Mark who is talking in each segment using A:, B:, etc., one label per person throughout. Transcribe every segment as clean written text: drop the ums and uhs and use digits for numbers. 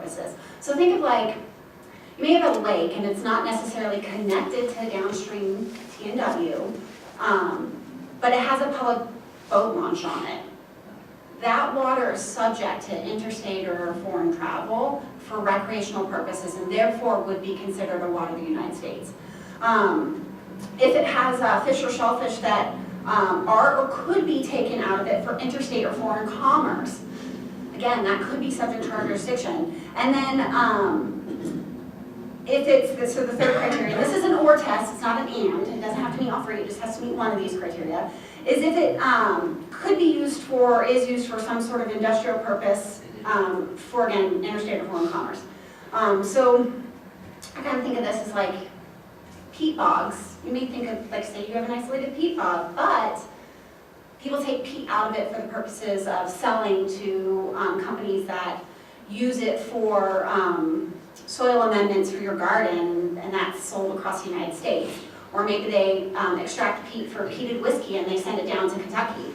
A: purposes. So think of like, you may have a lake and it's not necessarily connected to downstream T&W, but it has a public boat launch on it. That water is subject to interstate or foreign travel for recreational purposes and therefore would be considered a water of the United States. If it has fish or shellfish that are or could be taken out of it for interstate or foreign commerce, again, that could be subject to our jurisdiction. And then if it's, so the third criteria, this is an or test, it's not an and, it doesn't have to meet all three, it just has to meet one of these criteria, is if it could be used for, is used for some sort of industrial purpose for, again, interstate or foreign commerce. So I kind of think of this as like peat bogs. You may think of, like, say you have an isolated peat bog, but people take peat out of it for the purposes of selling to companies that use it for soil amendments for your garden, and that's sold across the United States. Or maybe they extract peat for peated whiskey and they send it down to Kentucky.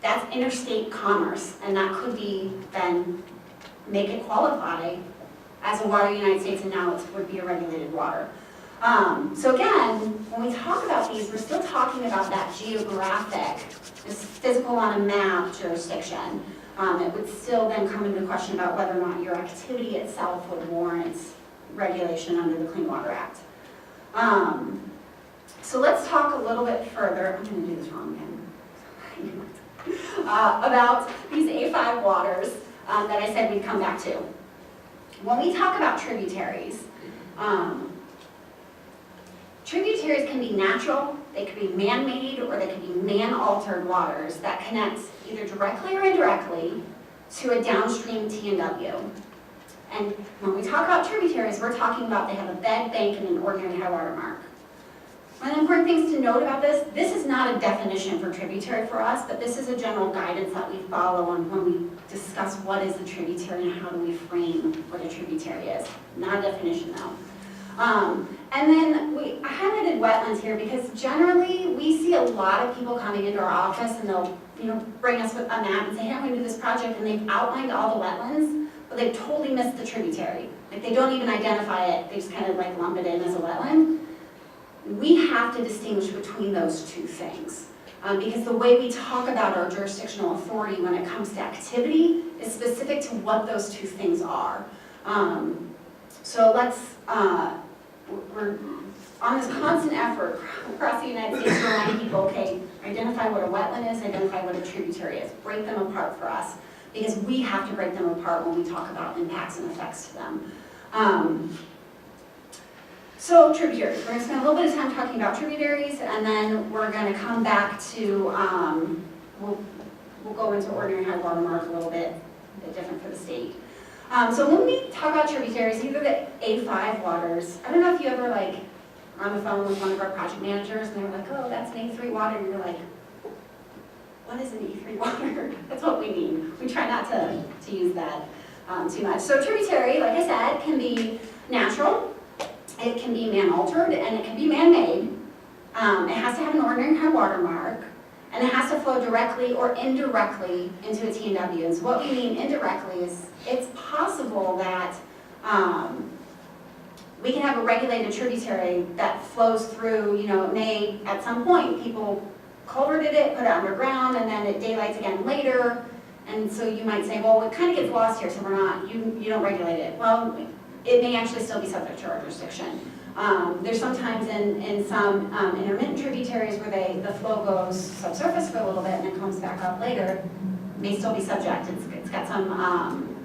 A: That's interstate commerce, and that could be then make it qualify as a water of the United States, and now it would be a regulated water. So again, when we talk about these, we're still talking about that geographic, this physical on a map jurisdiction. It would still then come into question about whether or not your activity itself would warrant regulation under the Clean Water Act. So let's talk a little bit further, I'm going to do this wrong again, about these A5 waters that I said we'd come back to. When we talk about tributaries, tributaries can be natural, they can be man-made, or they can be man-altered waters that connect either directly or indirectly to a downstream T&W. And when we talk about tributaries, we're talking about they have a bed, bank, and an ordinary high water mark. One of the important things to note about this is not a definition for tributary for us, but this is a general guidance that we follow on when we discuss what is a tributary and how do we frame what a tributary is. Not a definition though. And then I highlighted wetlands here because generally we see a lot of people coming into our office and they'll bring us with a map and say, hey, I'm going to do this project, and they've outlined all the wetlands, but they've totally missed the tributary. Like they don't even identify it, they just kind of like lump it in as a wetland. We have to distinguish between those two things. Because the way we talk about our jurisdictional authority when it comes to activity is specific to what those two things are. So let's, we're on this constant effort across the United States to remind people, okay, identify what a wetland is, identify what a tributary is, break them apart for us, because we have to break them apart when we talk about impacts and effects to them. So tributaries, we're going to spend a little bit of time talking about tributaries, and then we're going to come back to, we'll go into ordinary high water mark a little bit different for the state. So when we talk about tributaries, either the A5 waters, I don't know if you ever like are on the phone with one of our project managers and they're like, oh, that's an A3 water, and you're like, what is an E3 water? That's what we mean. We try not to use that too much. So tributary, like I said, can be natural, it can be man-altered, and it can be man-made. It has to have an ordinary high water mark, and it has to flow directly or indirectly into a T&W. And so what we mean indirectly is it's possible that we can have a regulated tributary that flows through, it may, at some point, people culverted it, put it underground, and then it daylights again later. And so you might say, well, it kind of gets lost here, so we're not, you don't regulate it. Well, it may actually still be subject to our jurisdiction. There's sometimes in some intermittent tributaries where the flow goes subsurface for a little bit and then comes back up later, may still be subject. It's got some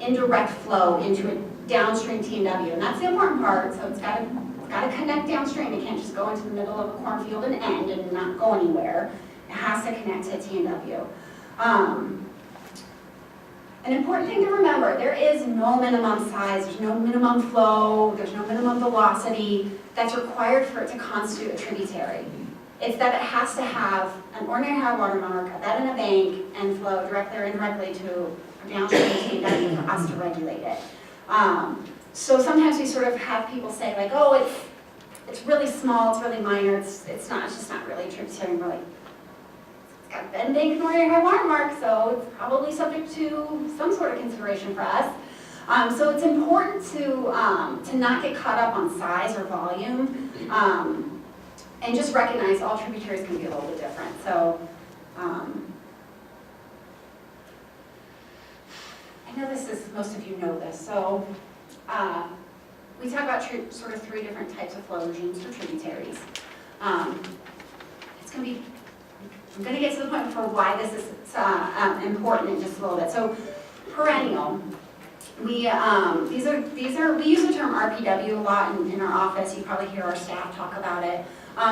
A: indirect flow into a downstream T&W, and that's the important part. So it's got to connect downstream. It can't just go into the middle of a cornfield and end and not go anywhere. It has to connect to a T&W. An important thing to remember, there is no minimum size, there's no minimum flow, there's no minimum velocity that's required for it to constitute a tributary. It's that it has to have an ordinary high water mark, a bed in a bank, and flow directly or indirectly to a downstream T&W for us to regulate it. So sometimes we sort of have people say like, oh, it's really small, it's really minor, it's just not really a tributary. And we're like, got a bed bank and ordinary high water mark, so it's probably subject to some sort of consideration for us. So it's important to not get caught up on size or volume, and just recognize all tributaries can be a little bit different. So I know this is, most of you know this, so we talk about sort of 3 different types of flow regimes for tributaries. It's going to be, I'm going to get to the point for why this is important in just a little bit. So perennial, we use the term RPW a lot in our office. You probably hear our staff talk about it.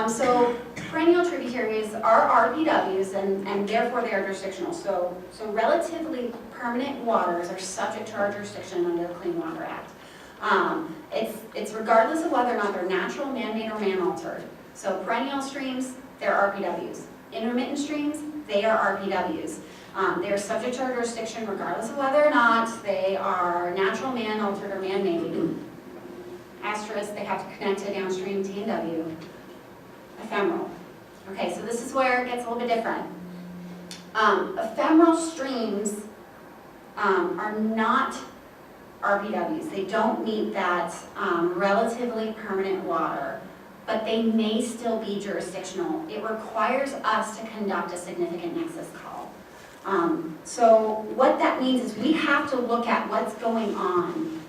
A: So perennial tributaries are RPWs, and therefore they are jurisdictional. So relatively permanent waters are subject to our jurisdiction under the Clean Water Act. It's regardless of whether or not they're natural, man-made, or man-altered. So perennial streams, they're RPWs. Intermittent streams, they are RPWs. They are subject to our jurisdiction regardless of whether or not they are natural, man-altered, or man-made. Asterisk, they have to connect to downstream TNW. Ephemeral. Okay, so this is where it gets a little bit different. Ephemeral streams are not RPWs. They don't meet that relatively permanent water, but they may still be jurisdictional. It requires us to conduct a significant nexus call. So what that means is we have to look at what's going on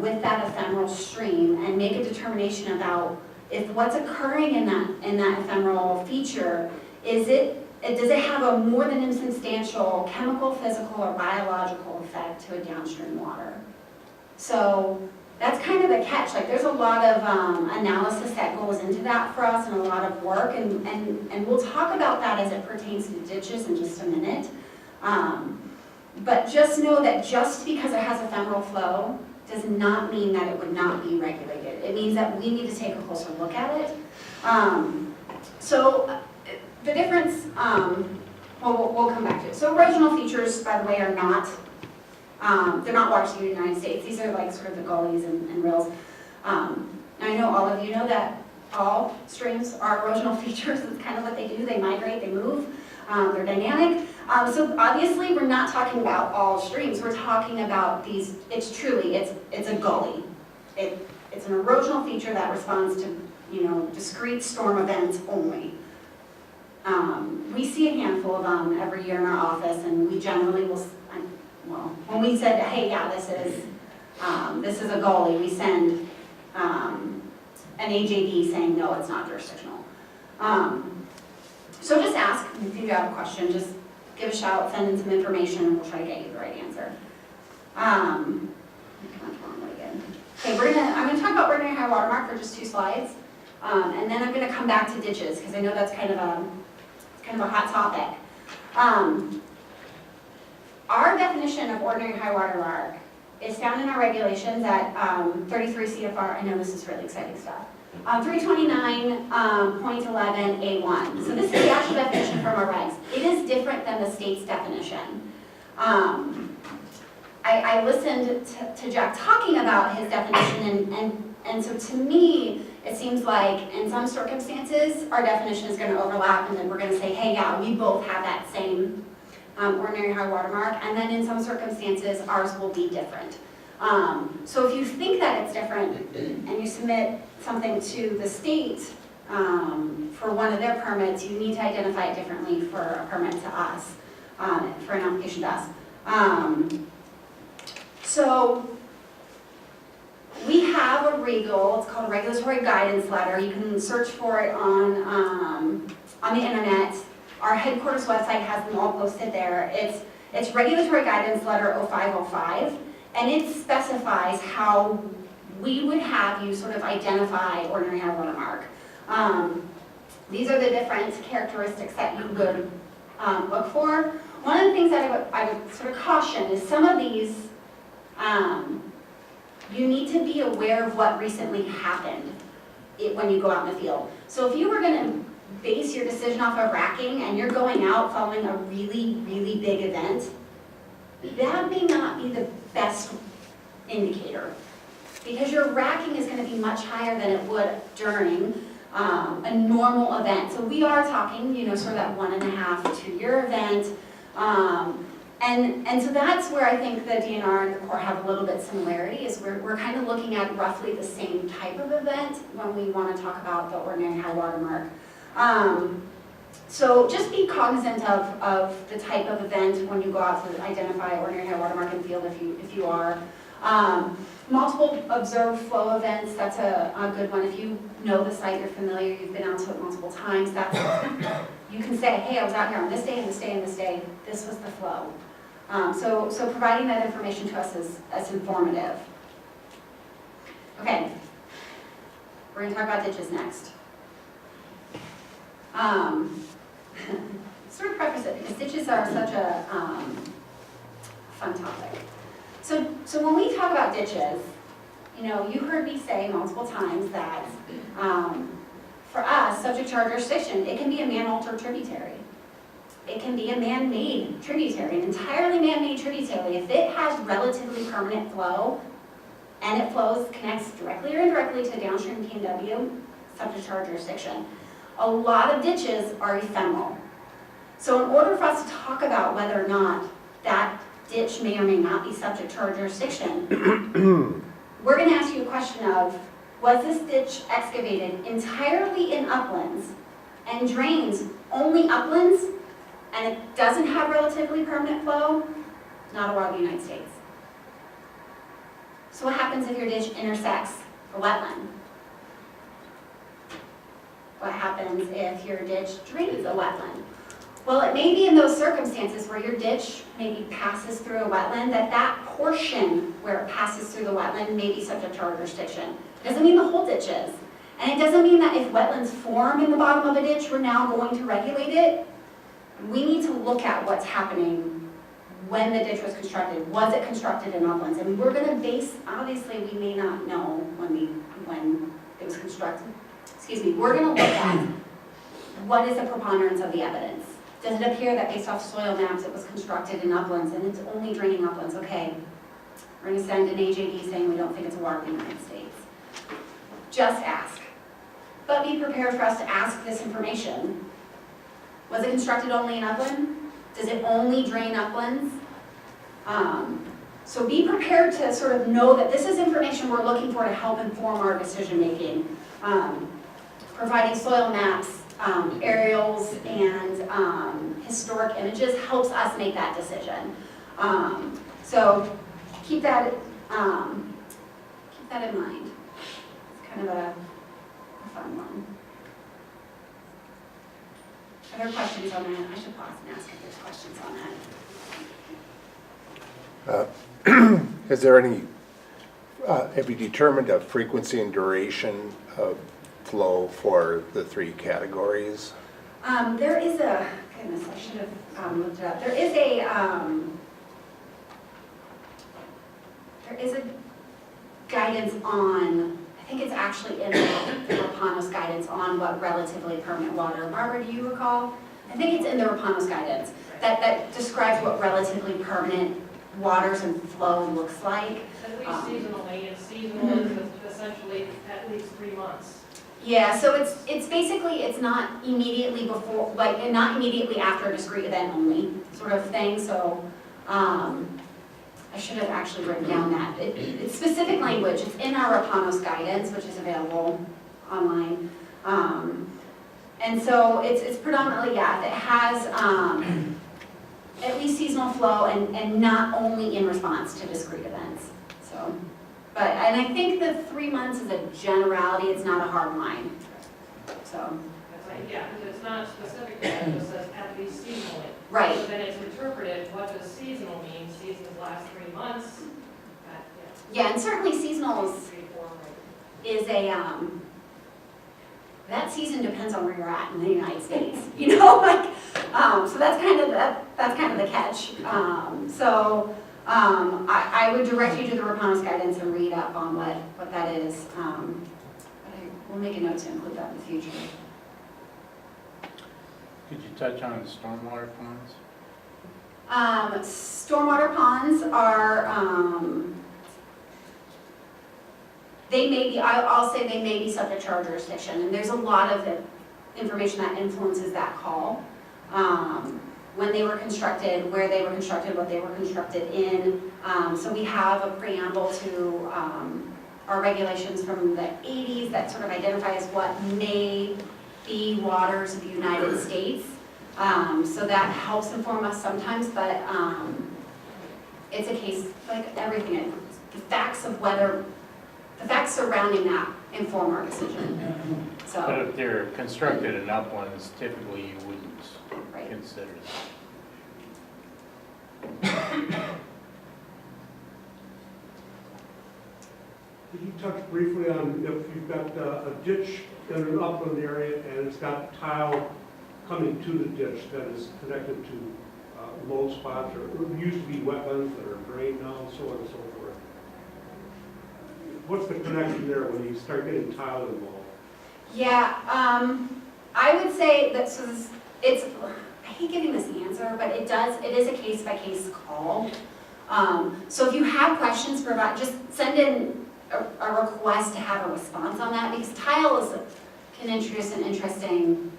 A: with that ephemeral stream and make a determination about if what's occurring in that ephemeral feature, does it have a more than insubstantial chemical, physical, or biological effect to a downstream water? So that's kind of the catch. Like, there's a lot of analysis that goes into that for us and a lot of work, and we'll talk about that as it pertains to ditches in just a minute. But just know that just because it has ephemeral flow does not mean that it would not be regulated. It means that we need to take a closer look at it. So the difference, we'll come back to it. So erosional features, by the way, are not, they're not waters in the United States. These are like sort of the gullies and rills. Now I know all of you know that all streams are erosional features. It's kind of what they do. They migrate, they move, they're dynamic. So obviously we're not talking about all streams. We're talking about these, it's a gully. It's an erosional feature that responds to, discrete storm events only. We see a handful of them every year in our office, and we generally will, when we said, hey, yeah, this is a gully, we send an AJD saying, no, it's not jurisdictional. So just ask, if you have a question, just give a shout, send in some information, and we'll try to get you the right answer. Okay, I'm gonna talk about ordinary high water mark for just 2 slides, and then I'm gonna come back to ditches because I know that's kind of a hot topic. Our definition of ordinary high water mark is found in our regulations at 33 CFR. I know this is really exciting stuff. 329.11A1. So this is the actual definition from our regs. It is different than the state's definition. I listened to Jack talking about his definition, and so to me, it seems like in some circumstances, our definition is going to overlap, and then we're going to say, hey, yeah, we both have that same ordinary high water mark, and then in some circumstances, ours will be different. So if you think that it's different, and you submit something to the state for one of their permits, you need to identify it differently for a permit to us, for an application to us. So we have a REGAL, it's called a regulatory guidance letter. You can search for it on the internet. Our headquarters website has them all posted there. It's regulatory guidance letter 0505, and it specifies how we would have you sort of identify ordinary high water mark. These are the different characteristics that you would look for. One of the things that I would sort of caution is some of these, you need to be aware of what recently happened when you go out in the field. So if you were going to base your decision off of racking and you're going out following a really, really big event, that may not be the best indicator because your racking is going to be much higher than it would during a normal event. So we are talking, you know, sort of that 1.5 to 2 year event. And so that's where I think the DNR and the Corps have a little bit similarity, is we're kind of looking at roughly the same type of event when we want to talk about the ordinary high water mark. So just be cognizant of the type of event when you go out to identify ordinary high water mark in the field if you are. Multiple observed flow events, that's a good one. If you know the site, you're familiar, you've been out to it multiple times, that's, you can say, hey, I was out here on this day and this day and this day, this was the flow. So providing that information to us is informative. Okay, we're going to talk about ditches next. Sort of preface it, because ditches are such a fun topic. So when we talk about ditches, you know, you heard me say multiple times that for us, subject to our jurisdiction, it can be a man-altered tributary. It can be a man-made tributary, an entirely man-made tributary. If it has relatively permanent flow, and it connects directly or indirectly to downstream PNW, subject to our jurisdiction. A lot of ditches are ephemeral. So in order for us to talk about whether or not that ditch may or may not be subject to our jurisdiction, we're going to ask you a question of, was this ditch excavated entirely in uplands and drains only uplands, and it doesn't have relatively permanent flow? Not a law of the United States. So what happens if your ditch intersects a wetland? What happens if your ditch drains a wetland? Well, it may be in those circumstances where your ditch maybe passes through a wetland, that portion where it passes through the wetland may be subject to our jurisdiction. It doesn't mean the whole ditch is. And it doesn't mean that if wetlands form in the bottom of a ditch, we're now going to regulate it. We need to look at what's happening when the ditch was constructed. Was it constructed in uplands? And we're going to base, obviously we may not know when it was constructed. Excuse me, we're going to look at what is the preponderance of the evidence. Does it appear that based off soil maps it was constructed in uplands and it's only draining uplands? Okay, we're going to send an AJD saying we don't think it's a water in the United States. Just ask. But be prepared for us to ask this information. Was it constructed only in upland? Does it only drain uplands? So be prepared to sort of know that this is information we're looking for to help inform our decision making. Providing soil maps, aerials, and historic images helps us make that decision. So keep that in mind. It's kind of a fun one. Are there questions on that? I should pause and ask if there's questions on that.
B: Is there any, have you determined a frequency and duration of flow for the 3 categories?
A: There is a, goodness, I should have looked it up. There is a guidance on, I think it's actually in the Rapanos guidance on what relatively permanent water. Barbara, do you recall? I think it's in the Rapanos guidance that describes what relatively permanent waters and flow looks like.
C: At least seasonally, and seasonal is essentially at least 3 months.
A: Yeah, so it's basically, it's not immediately before, like, and not immediately after a discrete event only, sort of thing. So I should have actually written down that. It's specific language. It's in our Rapanos guidance, which is available online. And so it's predominantly, yeah, it has at least seasonal flow and not only in response to discrete events. So, and I think the 3 months is a generality. It's not a hard line. So.
C: Yeah, because it's not specific, it just says at least seasonally.
A: Right.
C: So then it's interpreted, what does seasonal mean? Seasons last 3 months.
A: Yeah, and certainly seasonal is a, that season depends on where you're at in the United States. You know, like, so that's kind of the catch. I would direct you to the Rapanos guidance and read up on what that is. We'll make a note to include that in the future.
D: Could you touch on stormwater ponds?
A: Stormwater ponds are, they may be, I'll say they may be subject to our jurisdiction, and there's a lot of information that influences that call. When they were constructed, where they were constructed, what they were constructed in. So we have a preamble to our regulations from the 80s that sort of identifies what may be waters of the United States. So that helps inform us sometimes, but it's a case, like everything, the facts surrounding that inform our decision.
D: But
A: So,
D: if they're constructed in uplands, typically you wouldn't
A: right.
D: consider that.
E: Could you touch briefly on if you've got a ditch in an upland area and it's got tile coming to the ditch that is connected to low spots, or used to be wetlands that are drained now, and so on and so forth? What's the connection there when you start getting tile involved?
A: Yeah, I would say that, so it's, I hate giving this answer, but it is a case-by-case call. So if you have questions, just send in a request to have a response on that, because tile can introduce an interesting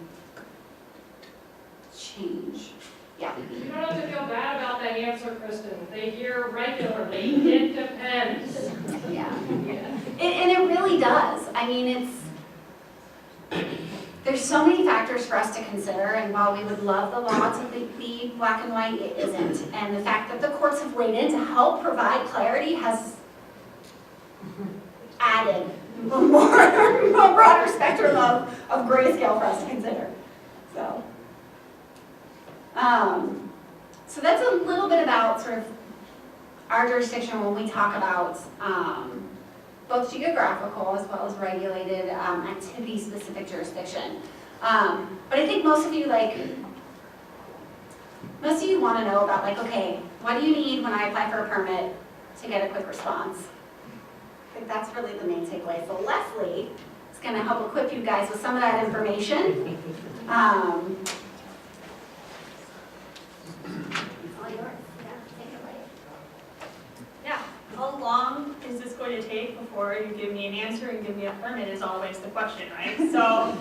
A: change. Yeah.
C: You don't have to feel bad about that answer, Kristen. They hear regularly, it depends.
A: Yeah. And it really does. I mean, there's so many factors for us to consider, and while we would love the law to be black and white, it isn't. And the fact that the courts have weighed in to help provide clarity has added a broader spectrum of grayscale for us to consider. So that's a little bit about sort of our jurisdiction when we talk about both geographical as well as regulated activity-specific jurisdiction. But I think most of you want to know about, like, okay, what do you need when I apply for a permit to get a quick response? I think that's really the main takeaway. So Leslie is going to help equip you guys with some of that information.
F: Yeah, how long is this going to take before you give me an answer and give me a permit is always the question, right? So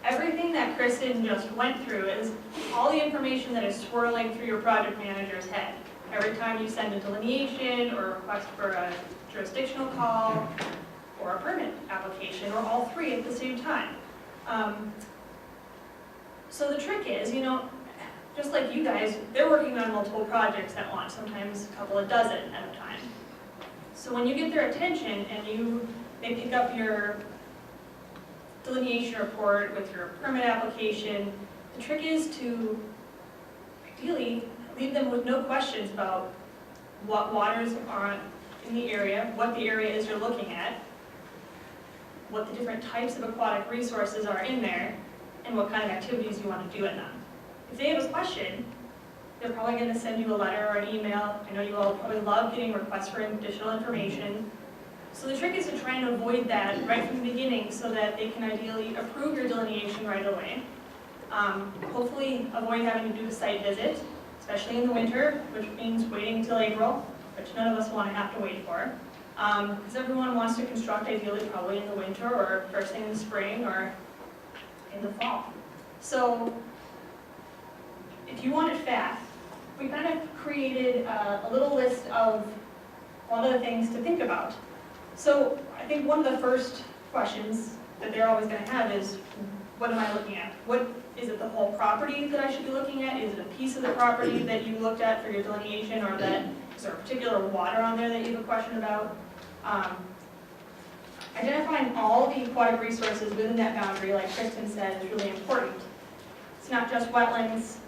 F: everything that Kristen just went through is all the information that is swirling through your project manager's head. Every time you send a delineation or a request for a jurisdictional call or a permit application, or all three at the same time. So the trick is, just like you guys, they're working on multiple projects at once, sometimes a couple of dozen at a time. So when you get their attention and they pick up your delineation report with your permit application, the trick is to ideally leave them with no questions about what waters are in the area, what the area is you're looking at, what the different types of aquatic resources are in there, and what kind of activities you want to do in them. If they have a question, they're probably going to send you a letter or an email. I know you all probably love getting requests for additional information. So the trick is to try and avoid that right from the beginning so that they can ideally approve your delineation right away. Hopefully avoid having to do a site visit, especially in the winter, which means waiting until April, which none of us want to have to wait for. Because everyone wants to construct ideally probably in the winter or first thing in the spring or in the fall. So if you want it fast, we kind of created a little list of a lot of the things to think about. So I think one of the first questions that they're always going to have is, what am I looking at? Is it the whole property that I should be looking at? Is it a piece of the property that you looked at for your delineation, or is there a particular water on there that you have a question about? Identifying all the aquatic resources within that boundary, like Kristen said, is really important. It's not just wetlands.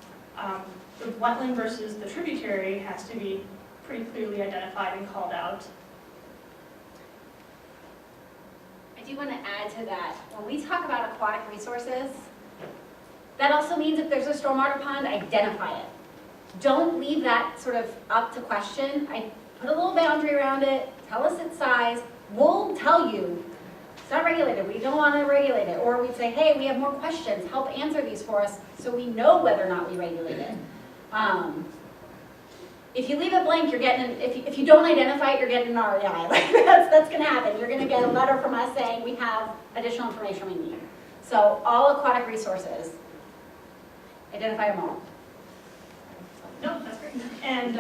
F: The wetland versus the tributary has to be pretty clearly identified and called out.
A: I do want to add to that. When we talk about aquatic resources, that also means if there's a stormwater pond, identify it. Don't leave that sort of up to question. I put a little boundary around it, tell us its size. We'll tell you it's not regulated, we don't want to regulate it. Or we'd say, hey, we have more questions, help answer these for us so we know whether or not we regulate it. if you leave it blank, you're getting, if you don't identify it, you're getting an REI. Like, that's gonna happen. You're gonna get a letter from us saying we have additional information we need. So all aquatic resources, identify them all.
F: No, that's great. And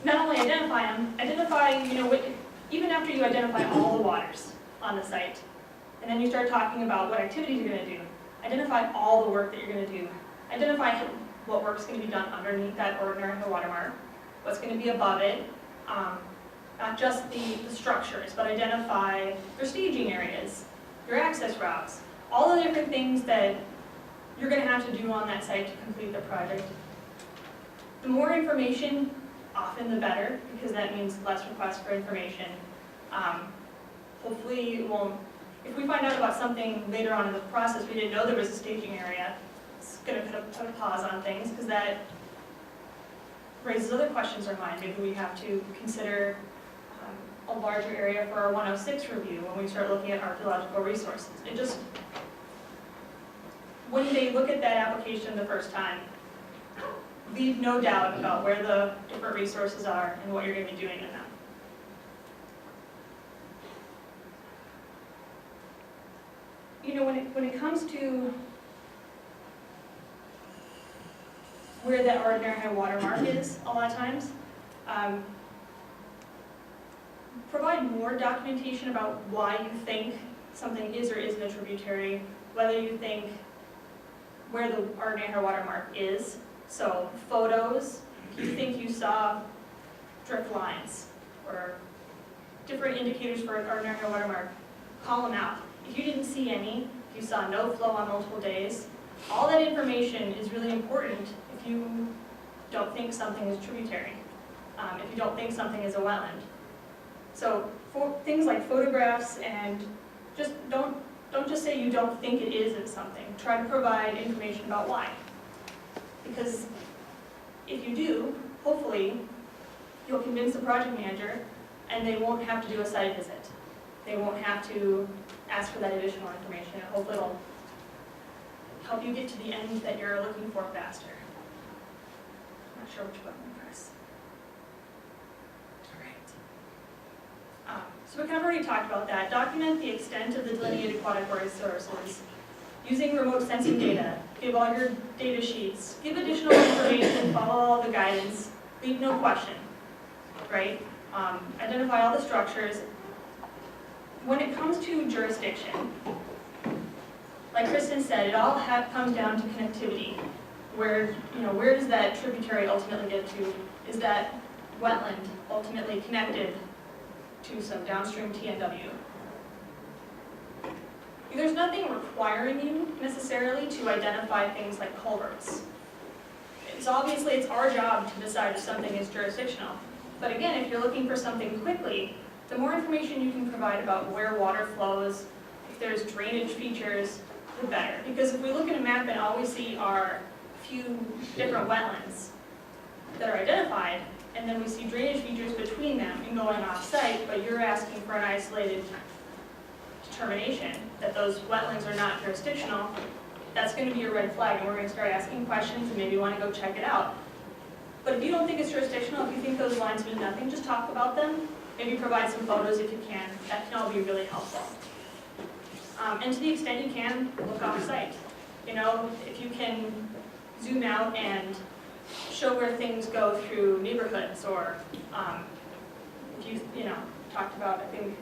F: not only identify them, identify, even after you identify all the waters on the site, and then you start talking about what activities you're going to do, identify all the work that you're going to do, identify what work's going to be done underneath that ordinary high water mark, what's going to be above it, not just the structures, but identify your staging areas, your access routes, all the different things that you're going to have to do on that site to complete the project. The more information, often the better, because that means less requests for information. Hopefully it won't, if we find out about something later on in the process, we didn't know there was a staging area, it's going to put a pause on things, because that raises other questions in our mind. Maybe we have to consider a larger area for our 106 review when we start looking at archaeological resources. It just, when they look at that application the first time, leave no doubt about where the different resources are and what you're going to be doing in them. When it comes to where that ordinary high water mark is, a lot of times, provide more documentation about why you think something is or isn't a tributary, whether you think where the ordinary high water mark is. So photos, if you think you saw drift lines or different indicators for an ordinary high water mark, call them out. If you didn't see any, if you saw no flow on multiple days, all that information is really important if you don't think something is tributary, if you don't think something is a wetland. So for things like photographs, and just don't just say you don't think it isn't something. Try to provide information about why. Because if you do, hopefully, you'll convince the project manager and they won't have to do a site visit. They won't have to ask for that additional information, and hopefully it'll help you get to the end that you're looking for faster. I'm not sure which button to press. All right. So we kind of already talked about that. Document the extent of the delineated aquatic resources using remote sensing data. Give all your data sheets. Give additional information. Follow all the guidance. Leave no question. Right? Identify all the structures. When it comes to jurisdiction, like Kristen said, it all comes down to connectivity. Where does that tributary ultimately get to? Is that wetland ultimately connected to some downstream TNW? There's nothing requiring you necessarily to identify things like culverts. It's our job to decide if something is jurisdictional. But again, if you're looking for something quickly, the more information you can provide about where water flows, if there's drainage features, the better. Because if we look at a map and all we see are a few different wetlands that are identified, and then we see drainage features between them and going off-site, but you're asking for an isolated determination that those wetlands are not jurisdictional, that's going to be a red flag, and we're going to start asking questions and maybe want to go check it out. But if you don't think it's jurisdictional, if you think those lines mean nothing, just talk about them. Maybe provide some photos if you can. That can all be really helpful. And to the extent you can, look off-site. If you can zoom out and show where things go through neighborhoods, or if you talked about, I think,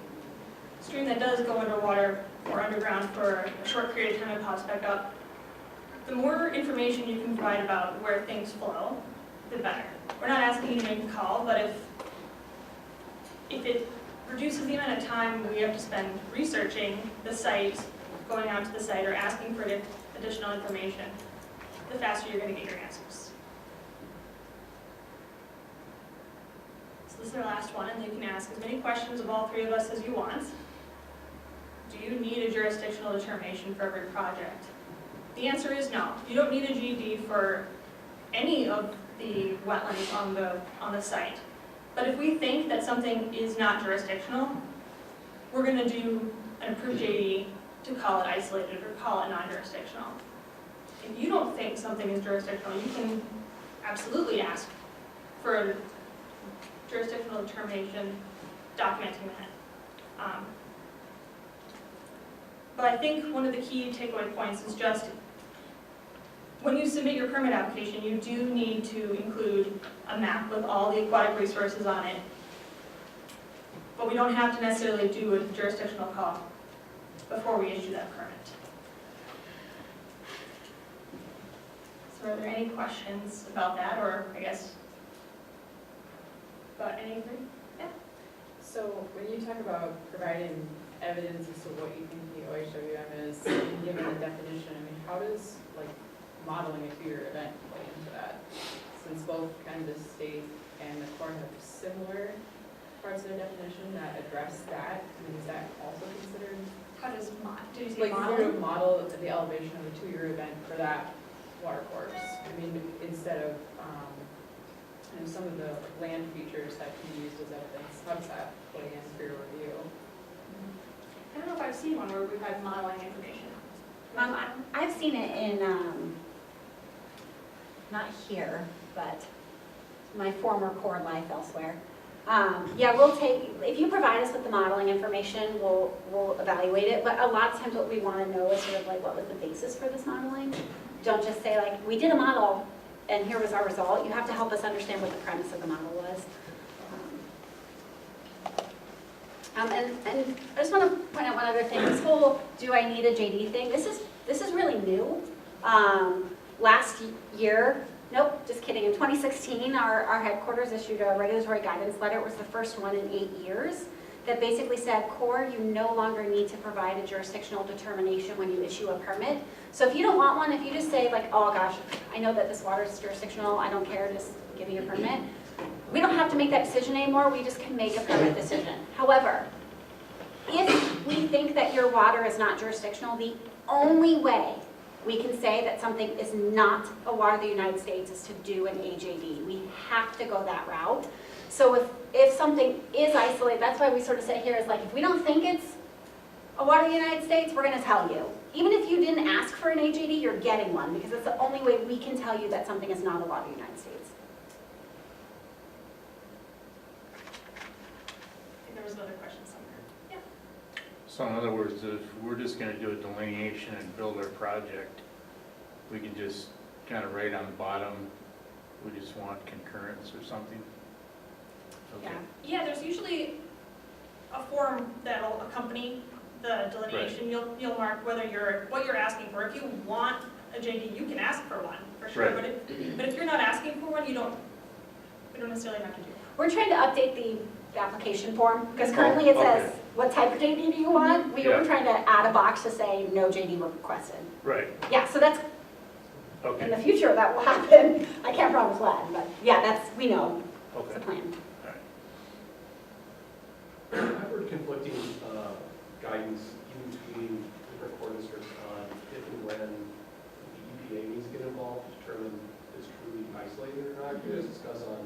F: a stream that does go underwater or underground for a short period of time and pops back up. The more information you can provide about where things flow, the better. We're not asking you to make a call, but if it reduces the amount of time we have to spend researching the site, going out to the site, or asking for additional information, the faster you're going to get your answers. So this is our last one, and you can ask as many questions of all three of us as you want. Do you need a jurisdictional determination for every project? The answer is no. You don't need a GD for any of the wetlands on the site. But if we think that something is not jurisdictional, we're going to do an approved JD to call it isolated or call it non-jurisdictional. If you don't think something is jurisdictional, you can absolutely ask for jurisdictional determination, documenting that. But I think one of the key takeaway points is just, when you submit your permit application, you do need to include a map with all the aquatic resources on it. But we don't have to necessarily do a jurisdictional call before we issue that permit. So are there any questions about that, or I guess, about anything?
G: So when you talk about providing evidence as to what you think the OHWM is, and giving a definition, I mean, how does like modeling a two-year event play into that? Since both kind of the state and the Corps have similar parts of the definition that address that, I mean, is that also considered?
F: How does did you say
G: Like, if you were to
F: model?
G: model the elevation of a two-year event for that water course, I mean, instead of, some of the land features that can be used as evidence, how does that play in for your review?
F: I don't know if I've seen one where we've had modeling information.
A: I've seen it in, not here, but my former core life elsewhere. Yeah, we'll take, if you provide us with the modeling information, we'll evaluate it, but a lot of times what we want to know is sort of like, what was the basis for this modeling? Don't just say like, we did a model and here was our result. You have to help us understand what the premise of the model was. And I just want to point out one other thing. This whole "do I need a JD" thing, this is really new. Last year, nope, just kidding. In 2016, our headquarters issued a regulatory guidance letter. It was the first one in 8 years that basically said, Corps, you no longer need to provide a jurisdictional determination when you issue a permit. So if you don't want one, if you just say like, oh gosh, I know that this water is jurisdictional, I don't care, just give me a permit. We don't have to make that decision anymore, we just can make a permit decision. However, if we think that your water is not jurisdictional, the only way we can say that something is not a water of the United States is to do an AJD. We have to go that route. So if something is isolated, that's why we sort of say here is like, if we don't think it's a water of the United States, we're going to tell you. Even if you didn't ask for an AJD, you're getting one because it's the only way we can tell you that something is not a water of the United States.
F: I think there was another question somewhere. Yeah.
D: So in other words, if we're just gonna do a delineation and build our project, we can just kind of write on the bottom, we just want concurrence or something? Okay.
F: Yeah, there's usually a form that'll accompany the delineation. You'll mark what you're asking for. If you want a JD, you can ask for one, for sure.
D: Right.
F: But if you're not asking for one, we don't necessarily have to do it.
A: We're trying to update the application form because currently it says, what type of JD do you want? We're trying to add a box to say no JD requested.
D: Right,
A: Yeah, so that's, in
D: okay,
A: the future that will happen. I can't promise when, but yeah, we know, it's the
D: okay.
A: plan.
H: I've heard conflicting guidance in between different core districts on if and when the EPA needs to get involved to determine if it's truly isolated or not. Can you guys discuss on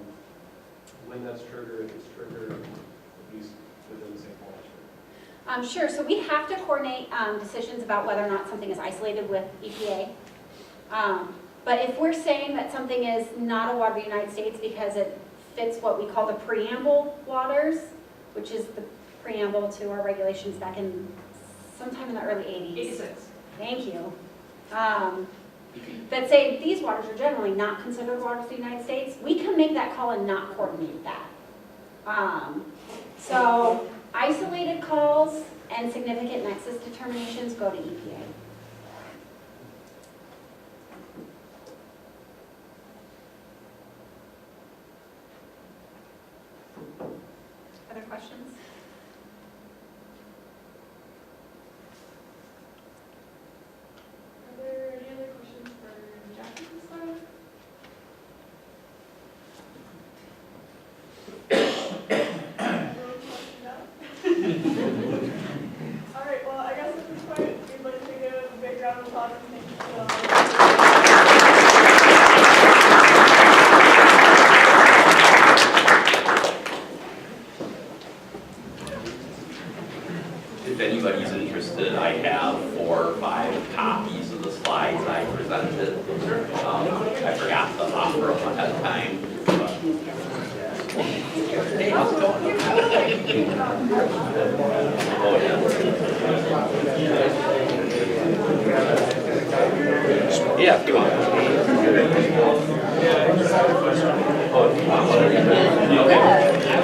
H: when that's triggered, if it's triggered, at least within the same watershed?
A: Sure, so we have to coordinate decisions about whether or not something is isolated with EPA. But if we're saying that something is not a water of the United States because it fits what we call the preamble waters, which is the preamble to our regulations back in sometime in the early 80s.
F: 86.
A: Thank you. That say these waters are generally not considered waters of the United States, we can make that call and not coordinate that. So isolated calls and significant nexus determinations go to EPA. Other questions?
F: Are there any other questions for Jackie this time? All right, well, I guess at this point, we'd like to give a big round of applause and thank you to
I: If anybody's interested, I have 4 or 5 copies of the slides I presented. I forgot to offer them ahead of time, but Oh, yeah. Yeah, come on. Okay.